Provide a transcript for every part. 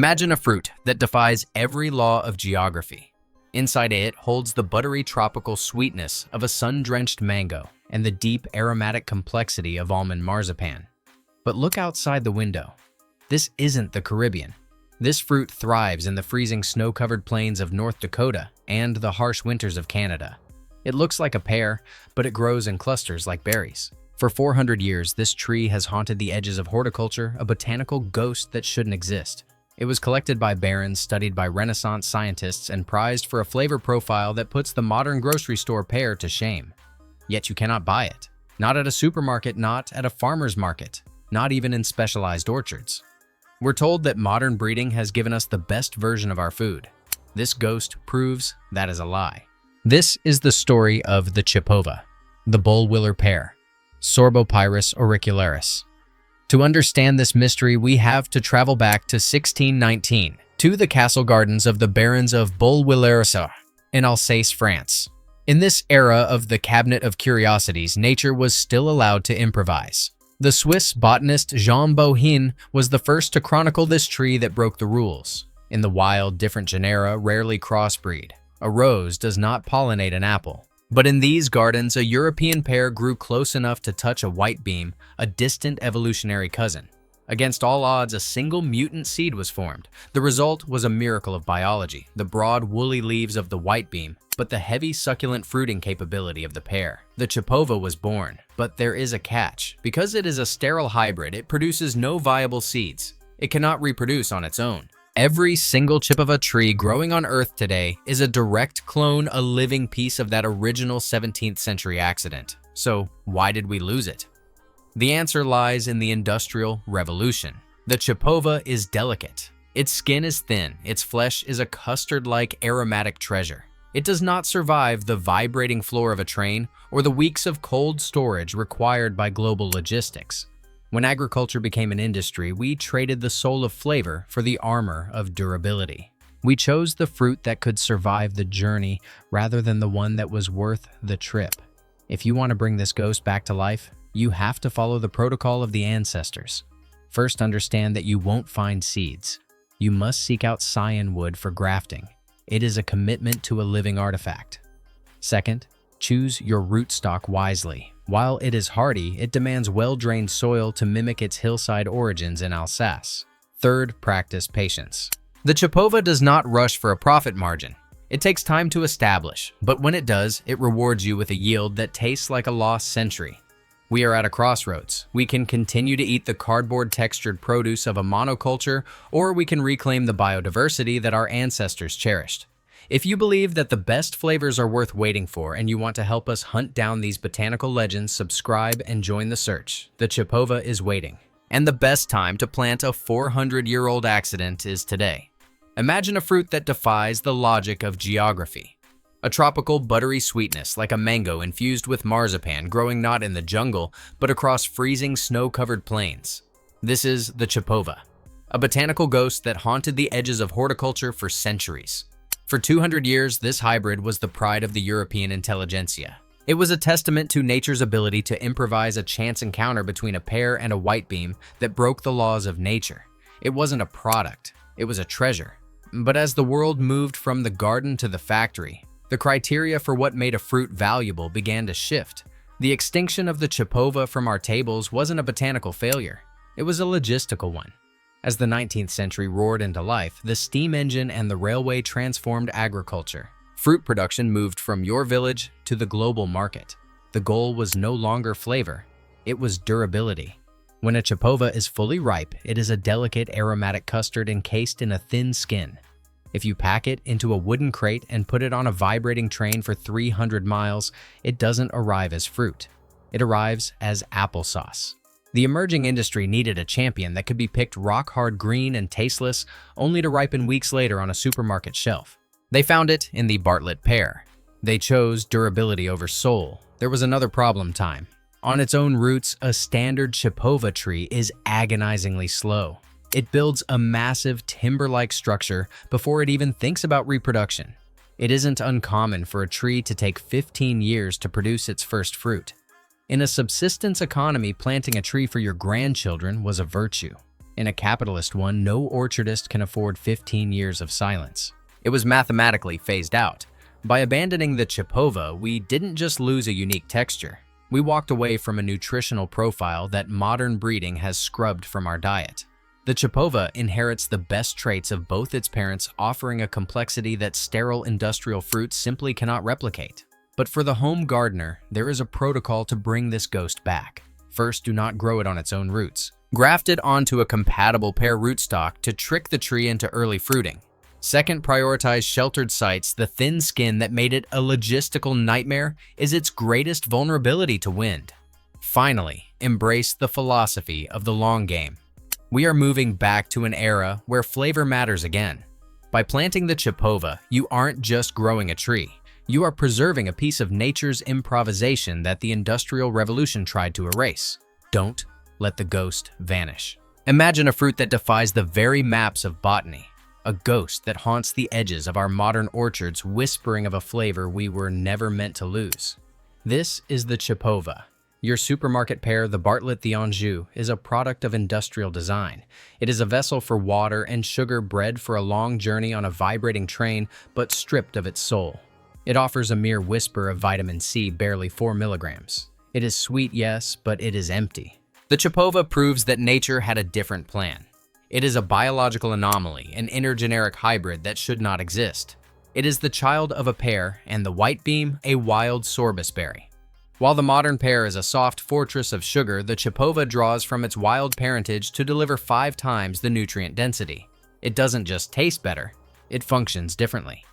Imagine a fruit that defies every law of geography. Inside it holds the buttery tropical sweetness of a sun-drenched mango and the deep aromatic complexity of almond marzipan. But look outside the window. This isn't the Caribbean. This fruit thrives in the freezing snow-covered plains of North Dakota and the harsh winters of Canada. It looks like a pear, but it grows in clusters like berries. For 400 years, this tree has haunted the edges of horticulture, a botanical ghost that shouldn't exist. It was collected by barons, studied by Renaissance scientists, and prized for a flavor profile that puts the modern grocery store pear to shame. Yet you cannot buy it. Not at a supermarket, not at a farmer's market, not even in specialized orchards. We're told that modern breeding has given us the best version of our food. This ghost proves that is a lie. This is the story of the Chipova, the Bollwiller Pear, Sorbopyrus auricularis. To understand this mystery, we have to travel back to 1619, to the castle gardens of the barons of Bollwiller in Alsace, France. In this era of the Cabinet of Curiosities, nature was still allowed to improvise. The Swiss botanist Jean Bohin was the first to chronicle this tree that broke the rules. In the wild, different genera rarely crossbreed. A rose does not pollinate an apple. But in these gardens, a European pear grew close enough to touch a Whitebeam, a distant evolutionary cousin. Against all odds, a single mutant seed was formed. The result was a miracle of biology, the broad, woolly leaves of the Whitebeam, but the heavy, succulent fruiting capability of the pear. The Chipova was born, but there is a catch. Because it is a sterile hybrid, it produces no viable seeds. It cannot reproduce on its own. Every single Chipova tree growing on Earth today is a direct clone, a living piece of that original 17th century accident. So why did we lose it? The answer lies in the Industrial Revolution. The Chipova is delicate. Its skin is thin. Its flesh is a custard-like aromatic treasure. It does not survive the vibrating floor of a train or the weeks of cold storage required by global logistics. When agriculture became an industry, we traded the soul of flavor for the armor of durability. We chose the fruit that could survive the journey rather than the one that was worth the trip. If you want to bring this ghost back to life, you have to follow the protocol of the ancestors. First, understand that you won't find seeds. You must seek out scion wood for grafting. It is a commitment to a living artifact. Second, choose your rootstock wisely. While it is hardy, it demands well-drained soil to mimic its hillside origins in Alsace. Third, practice patience. The Chipova does not rush for a profit margin. It takes time to establish, but when it does, it rewards you with a yield that tastes like a lost century. We are at a crossroads. We can continue to eat the cardboard-textured produce of a monoculture, or we can reclaim the biodiversity that our ancestors cherished. If you believe that the best flavors are worth waiting for and you want to help us hunt down these botanical legends, subscribe and join the search. The Chipova is waiting. And the best time to plant a 400-year-old accident is today. Imagine a fruit that defies the logic of geography. A tropical, buttery sweetness like a mango infused with marzipan growing not in the jungle, but across freezing, snow-covered plains. This is the Chipova, a botanical ghost that haunted the edges of horticulture for centuries. For 200 years, this hybrid was the pride of the European intelligentsia. It was a testament to nature's ability to improvise a chance encounter between a pear and a Whitebeam that broke the laws of nature. It wasn't a product, it was a treasure. But as the world moved from the garden to the factory, the criteria for what made a fruit valuable began to shift. The extinction of the Chipova from our tables wasn't a botanical failure, it was a logistical one. As the 19th century roared into life, the steam engine and the railway transformed agriculture. Fruit production moved from your village to the global market. The goal was no longer flavor, it was durability. When a Chipova is fully ripe, it is a delicate aromatic custard encased in a thin skin. If you pack it into a wooden crate and put it on a vibrating train for 300 miles, it doesn't arrive as fruit. It arrives as applesauce. The emerging industry needed a champion that could be picked rock-hard green and tasteless, only to ripen weeks later on a supermarket shelf. They found it in the Bollwiller Pear. They chose durability over soul. There was another problem time. On its own roots, a standard Chipova tree is agonizingly slow. It builds a massive timber-like structure before it even thinks about reproduction. It isn't uncommon for a tree to take 15 years to produce its first fruit. In a subsistence economy, planting a tree for your grandchildren was a virtue. In a capitalist one, no orchardist can afford 15 years of silence. It was mathematically phased out. By abandoning the Chipova, we didn't just lose a unique texture. We walked away from a nutritional profile that modern breeding has scrubbed from our diet. The Chipova inherits the best traits of both its parents, offering a complexity that sterile industrial fruits simply cannot replicate. But for the home gardener, there is a protocol to bring this ghost back. First, do not grow it on its own roots. Graft it onto a compatible pear rootstock to trick the tree into early fruiting. Second, prioritize sheltered sites. The thin skin that made it a logistical nightmare is its greatest vulnerability to wind. Finally, embrace the philosophy of the long game. We are moving back to an era where flavor matters again. By planting the Chipova, you aren't just growing a tree. You are preserving a piece of nature's improvisation that the Industrial Revolution tried to erase. Don't let the ghost vanish. Imagine a fruit that defies the very maps of botany. A ghost that haunts the edges of our modern orchards, whispering of a flavor we were never meant to lose. This is the Chipova. Your supermarket pear, the Bartlett d'Anjou, is a product of industrial design. It is a vessel for water and sugar bred for a long journey on a vibrating train, but stripped of its soul. It offers a mere whisper of vitamin C, barely 4 milligrams. It is sweet, yes, but it is empty. The Chipova proves that nature had a different plan. It is a biological anomaly, an intergeneric hybrid that should not exist. It is the child of a pear and the Whitebeam, a wild sorbus berry. While the modern pear is a soft fortress of sugar, the Chipova draws from its wild parentage to deliver 5 times the nutrient density. It doesn't just taste better, it functions differently.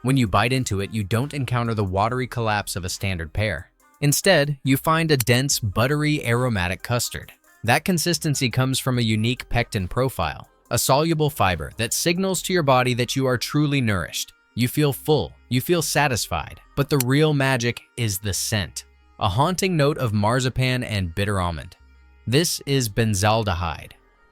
When you bite into it, you don't encounter the watery collapse of a standard pear. Instead, you find a dense, buttery, aromatic custard. That consistency comes from a unique pectin profile, a soluble fiber that signals to your body that you are truly nourished. You feel full, you feel satisfied, but the real magic is the scent. A haunting note of marzipan and bitter almond. This is benzaldehyde.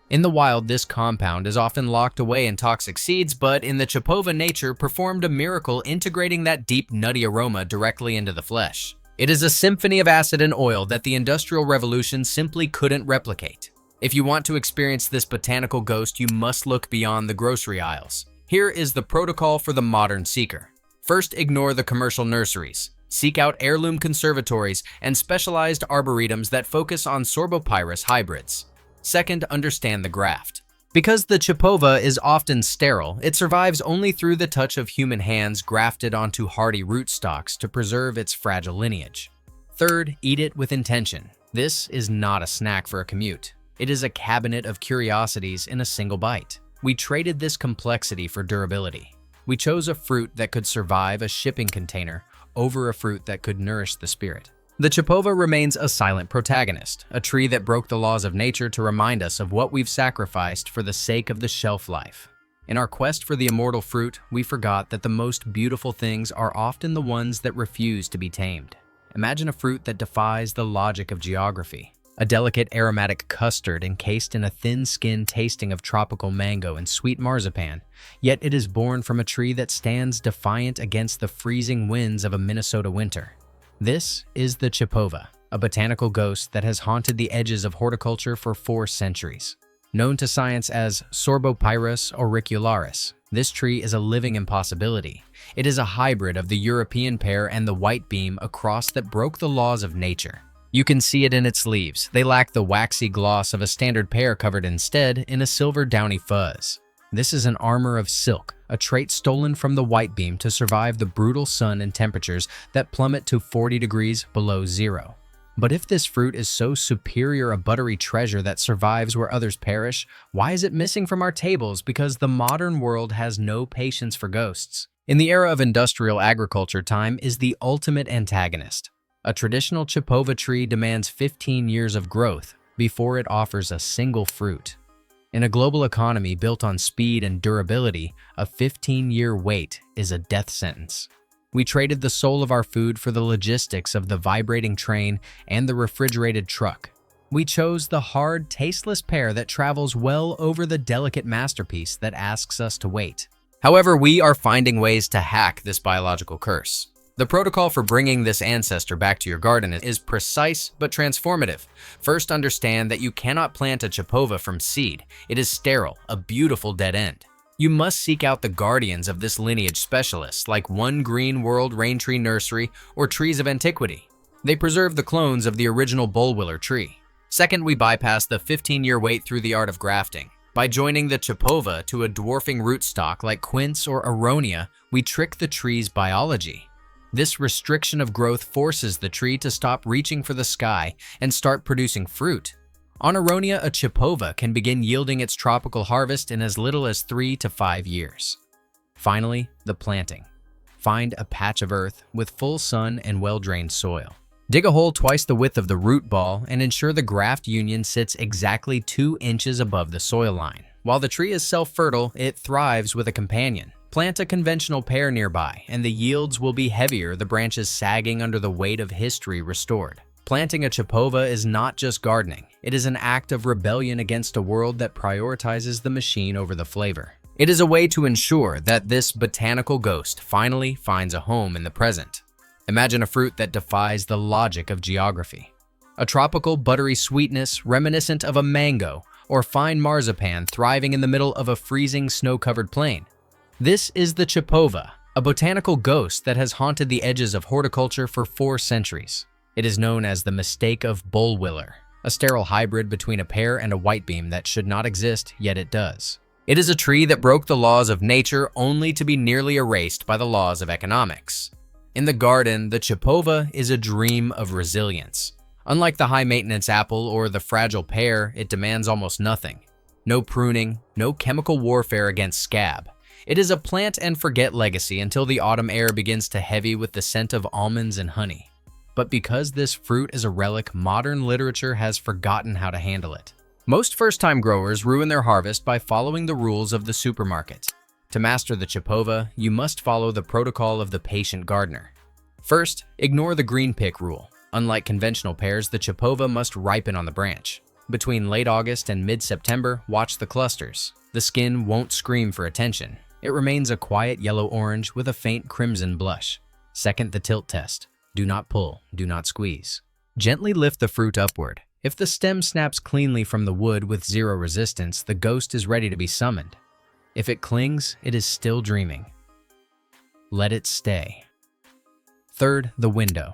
In the wild, this compound is often locked away in toxic seeds, but in the Chipova, nature performed a miracle integrating that deep, nutty aroma directly into the flesh. It is a symphony of acid and oil that the Industrial Revolution simply couldn't replicate. If you want to experience this botanical ghost, you must look beyond the grocery aisles. Here is the protocol for the modern seeker. First, ignore the commercial nurseries. Seek out heirloom conservatories and specialized arboretums that focus on Sorbopyrus hybrids. Second, understand the graft. Because the Chipova is often sterile, it survives only through the touch of human hands grafted onto hardy rootstocks to preserve its fragile lineage. Third, eat it with intention. This is not a snack for a commute. It is a cabinet of curiosities in a single bite. We traded this complexity for durability. We chose a fruit that could survive a shipping container over a fruit that could nourish the spirit. The Chipova remains a silent protagonist, a tree that broke the laws of nature to remind us of what we've sacrificed for the sake of the shelf life. In our quest for the immortal fruit, we forgot that the most beautiful things are often the ones that refuse to be tamed. Imagine a fruit that defies the logic of geography. A delicate aromatic custard encased in a thin skin tasting of tropical mango and sweet marzipan, yet it is born from a tree that stands defiant against the freezing winds of a Minnesota winter. This is the Chipova, a botanical ghost that has haunted the edges of horticulture for 4 centuries. Known to science as Sorbopyrus auricularis, this tree is a living impossibility. It is a hybrid of the European pear and the Whitebeam, a cross that broke the laws of nature. You can see it in its leaves. They lack the waxy gloss of a standard pear, covered instead in a silver downy fuzz. This is an armor of silk, a trait stolen from the Whitebeam to survive the brutal sun and temperatures that plummet to 40 degrees below zero. But if this fruit is so superior a buttery treasure that survives where others perish, why is it missing from our tables? Because the modern world has no patience for ghosts. In the era of industrial agriculture, time is the ultimate antagonist. A traditional Chipova tree demands 15 years of growth before it offers a single fruit. In a global economy built on speed and durability, a 15-year wait is a death sentence. We traded the soul of our food for the logistics of the vibrating train and the refrigerated truck. We chose the hard, tasteless pear that travels well over the delicate masterpiece that asks us to wait. However, we are finding ways to hack this biological curse. The protocol for bringing this ancestor back to your garden is precise but transformative. First, understand that you cannot plant a Chipova from seed. It is sterile, a beautiful dead end. You must seek out the guardians of this lineage specialists like One Green World Raintree Nursery or Trees of Antiquity. They preserve the clones of the original Bollwiller tree. Second, we bypass the 15-year wait through the art of grafting. By joining the Chipova to a dwarfing rootstock like quince or aronia, we trick the tree's biology. This restriction of growth forces the tree to stop reaching for the sky and start producing fruit. On aronia, a Chipova can begin yielding its tropical harvest in as little as 3 to 5 years. Finally, the planting. Find a patch of earth with full sun and well-drained soil. Dig a hole twice the width of the root ball and ensure the graft union sits exactly 2 inches above the soil line. While the tree is self-fertile, it thrives with a companion. Plant a conventional pear nearby, and the yields will be heavier, the branches sagging under the weight of history restored. Planting a Chipova is not just gardening. It is an act of rebellion against a world that prioritizes the machine over the flavor. It is a way to ensure that this botanical ghost finally finds a home in the present. Imagine a fruit that defies the logic of geography. A tropical buttery sweetness reminiscent of a mango or fine marzipan thriving in the middle of a freezing snow-covered plain. This is the Chipova, a botanical ghost that has haunted the edges of horticulture for 4 centuries. It is known as the mistake of Bollwiller, a sterile hybrid between a pear and a whitebeam that should not exist, yet it does. It is a tree that broke the laws of nature only to be nearly erased by the laws of economics. In the garden, the Chipova is a dream of resilience. Unlike the high-maintenance apple or the fragile pear, it demands almost nothing. No pruning, no chemical warfare against scab. It is a plant-and-forget legacy until the autumn air begins to heavy with the scent of almonds and honey. But because this fruit is a relic, modern literature has forgotten how to handle it. Most first-time growers ruin their harvest by following the rules of the supermarket. To master the Chipova, you must follow the protocol of the patient gardener. First, ignore the green pick rule. Unlike conventional pears, the Chipova must ripen on the branch. Between late August and mid-September, watch the clusters. The skin won't scream for attention. It remains a quiet yellow-orange with a faint crimson blush. Second, the tilt test. Do not pull, do not squeeze. Gently lift the fruit upward. If the stem snaps cleanly from the wood with zero resistance, the ghost is ready to be summoned. If it clings, it is still dreaming. Let it stay. Third, the window.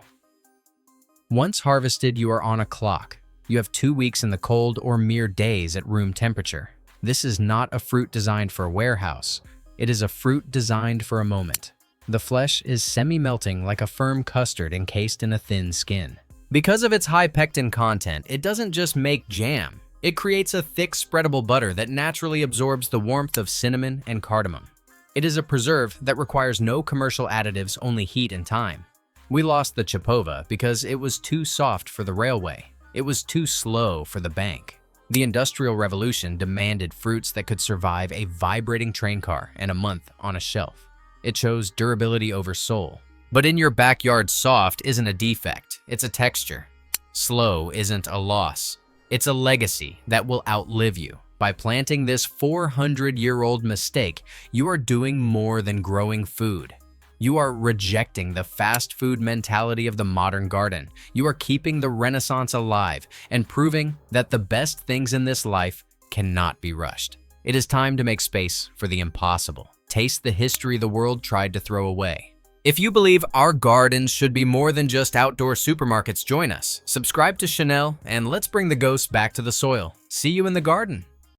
Once harvested, you are on a clock. You have 2 weeks in the cold or mere days at room temperature. This is not a fruit designed for a warehouse. It is a fruit designed for a moment. The flesh is semi-melting like a firm custard encased in a thin skin. Because of its high pectin content, it doesn't just make jam. It creates a thick, spreadable butter that naturally absorbs the warmth of cinnamon and cardamom. It is a preserve that requires no commercial additives, only heat and time. We lost the Chipova because it was too soft for the railway. It was too slow for the bank. The Industrial Revolution demanded fruits that could survive a vibrating train car and a month on a shelf. It chose durability over soul. But in your backyard, soft isn't a defect, it's a texture. Slow isn't a loss. It's a legacy that will outlive you. By planting this 400-year-old mistake, you are doing more than growing food. You are rejecting the fast food mentality of the modern garden. You are keeping the Renaissance alive and proving that the best things in this life cannot be rushed. It is time to make space for the impossible. Taste the history the world tried to throw away. If you believe our gardens should be more than just outdoor supermarkets, join us. Subscribe to Chanel and let's bring the ghosts back to the soil. See you in the garden.